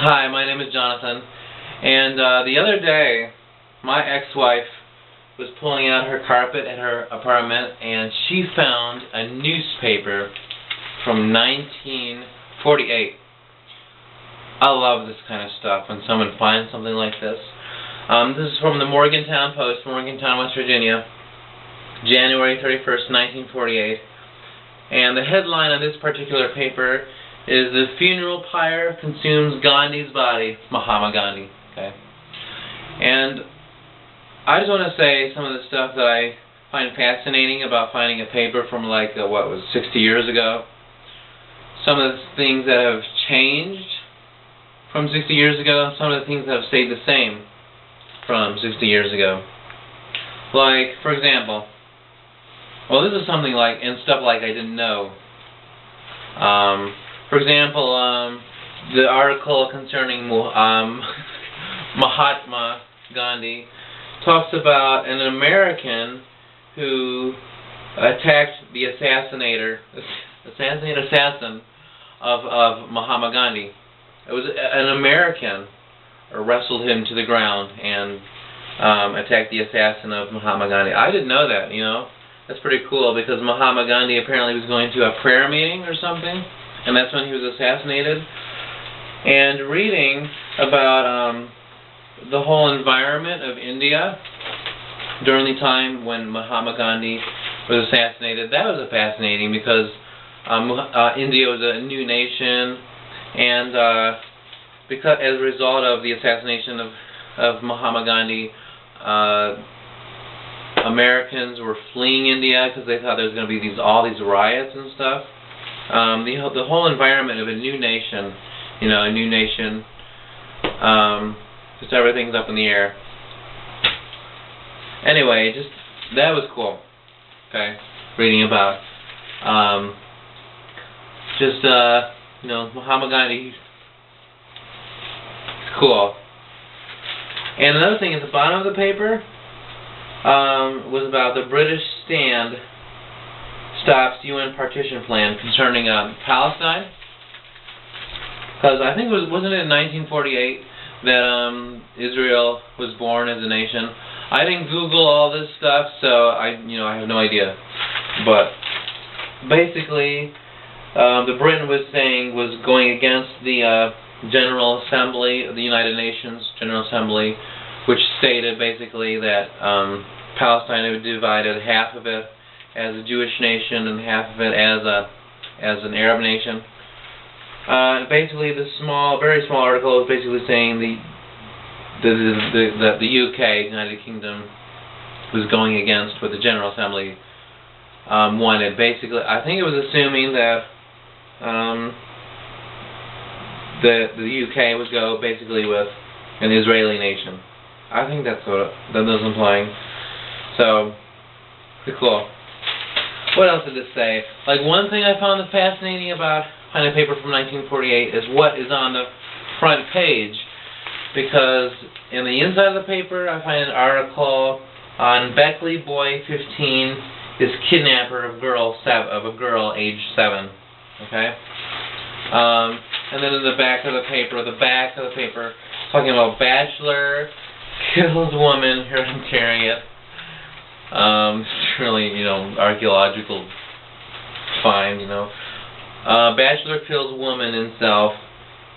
Hi, my name is Jonathan, and the other day my ex-wife was pulling out her carpet at her apartment and she found a newspaper from 1948. I love this kind of stuff when someone finds something like this. This is from the Morgantown Post, Morgantown, West Virginia, January 31st, 1948. And the headline on this particular paper is "The Funeral Pyre Consumes Gandhi's Body," Mahatma Gandhi. Okay. And I just want to say some of the stuff that I find fascinating about finding a paper from like, 60 years ago. Some of the things that have changed from 60 years ago, and some of the things that have stayed the same from 60 years ago. Like, for example, well, this is something like, and stuff like I didn't know. For example, the article concerning Mahatma Gandhi talks about an American who attacked the assassin of Mahatma Gandhi. It was an American wrestled him to the ground and attacked the assassin of Mahatma Gandhi. I didn't know that, you know. That's pretty cool because Mahatma Gandhi apparently was going to a prayer meeting or something, and that's when he was assassinated. And reading about the whole environment of India during the time when Mahatma Gandhi was assassinated, that was fascinating because India was a new nation, and because as a result of the assassination of Mahatma Gandhi, Americans were fleeing India because they thought there was going to be all these riots and stuff. The whole environment of a new nation, you know, a new nation, just everything's up in the air. Anyway, just that was cool. Okay, reading about you know, Mahatma Gandhi. It's cool. And another thing at the bottom of the paper was about the British stand stops UN partition plan concerning Palestine. Because I think wasn't it in 1948 that Israel was born as a nation? I didn't Google all this stuff, so I have no idea. But basically, the Britain was going against the General Assembly of the United Nations General Assembly, which stated basically that Palestine would be divided, half of it as a Jewish nation and half of it as an Arab nation. Basically, the very small article was basically saying that the UK, United Kingdom, was going against what the General Assembly wanted. Basically, I think it was assuming that the UK would go basically with an Israeli nation. I think that's what that was implying. So, pretty cool. What else did it say? Like, one thing I found fascinating about finding a paper from 1948 is what is on the front page. Because in the inside of the paper, I find an article on Beckley Boy 15 is kidnapper of a girl age 7. Okay? And then in the back of the paper, talking about bachelor kills woman. Here I'm carrying it. It's really, archaeological find, bachelor kills woman in South.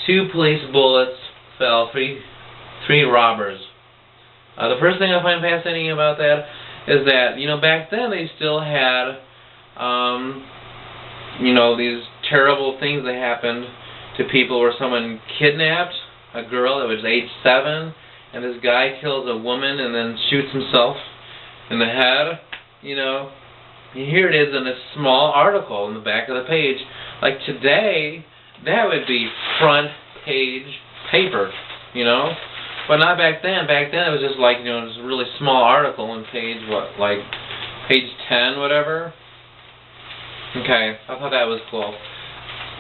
2 police bullets fell. Three robbers. The first thing I find fascinating about that is that, back then they still had, these terrible things that happened to people where someone kidnapped a girl that was age 7, and this guy kills a woman and then shoots himself in the head. Here it is in a small article in the back of the page. Like today, that would be front page paper, but not back then. Back then it was just like, it was a really small article on page, page 10, whatever. Okay, I thought that was cool.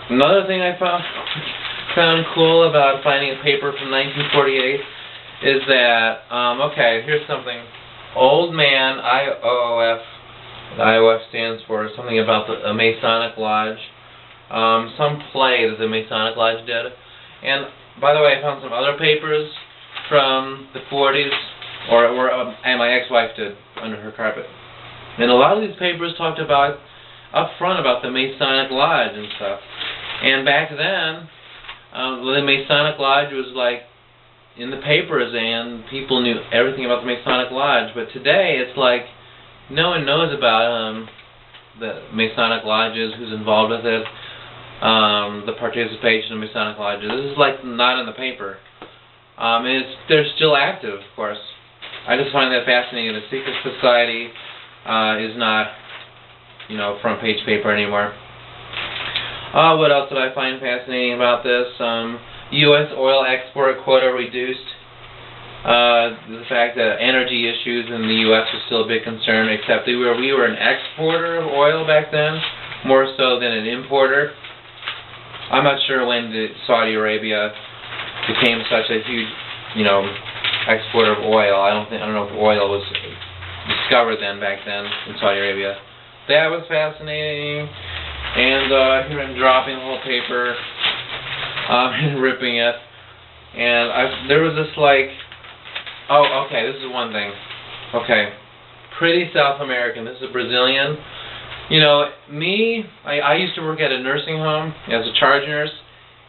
Another thing I found cool about finding a paper from 1948 is that, okay, here's something. Old Man, IOF, the IOF stands for something about a Masonic Lodge, some play that the Masonic Lodge did. And by the way, I found some other papers from the 40s, and my ex-wife did, under her carpet. And a lot of these papers talked about, up front, about the Masonic Lodge and stuff. And back then, the Masonic Lodge was like in the papers, and people knew everything about the Masonic Lodge. But today, it's like no one knows about the Masonic Lodges, who's involved with it, the participation in Masonic Lodges. This is like not in the paper. They're still active, of course. I just find that fascinating. The secret society is not, front page paper anymore. What else did I find fascinating about this? U.S. oil export quota reduced. The fact that energy issues in the U.S. was still a big concern, except we were an exporter of oil back then, more so than an importer. I'm not sure when Saudi Arabia became such a huge, exporter of oil. I don't know if oil was discovered back then in Saudi Arabia. That was fascinating. And here I'm dropping the whole paper and ripping it. And there was this oh, okay, this is one thing. Okay, pretty South American. This is a Brazilian. I used to work at a nursing home as a charge nurse,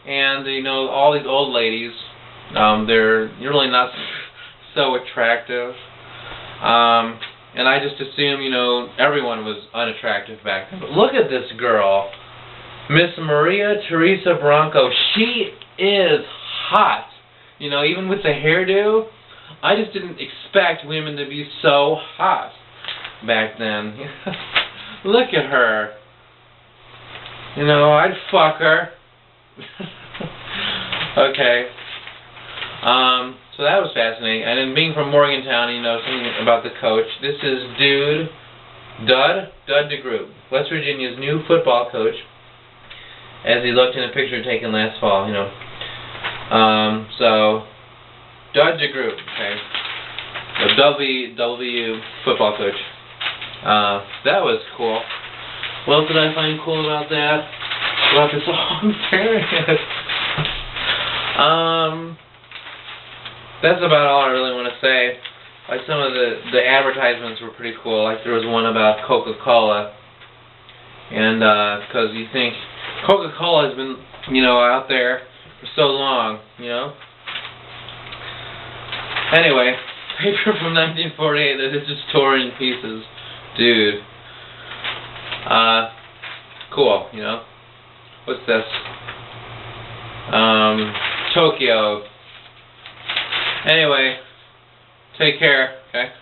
and all these old ladies, they're really not so attractive. And I just assumed, everyone was unattractive back then. But look at this girl, Miss Maria Teresa Branco. She is hot. Even with the hairdo, I just didn't expect women to be so hot back then. Look at her. I'd fuck her. Okay. So that was fascinating. And then being from Morgantown, something about the coach. This is Dud DeGroot, West Virginia's new football coach, as he looked in a picture taken last fall, So, Dud DeGroot, okay. The WW football coach. That was cool. What else did I find cool about that? About this whole experience? That's about all I really want to say. Like, some of the advertisements were pretty cool. Like, there was one about Coca-Cola. And, because you think Coca-Cola has been, out there for so long, Anyway, paper from 1948 that is just torn in pieces. Dude. Cool, What's this? Tokyo. Anyway, take care, okay?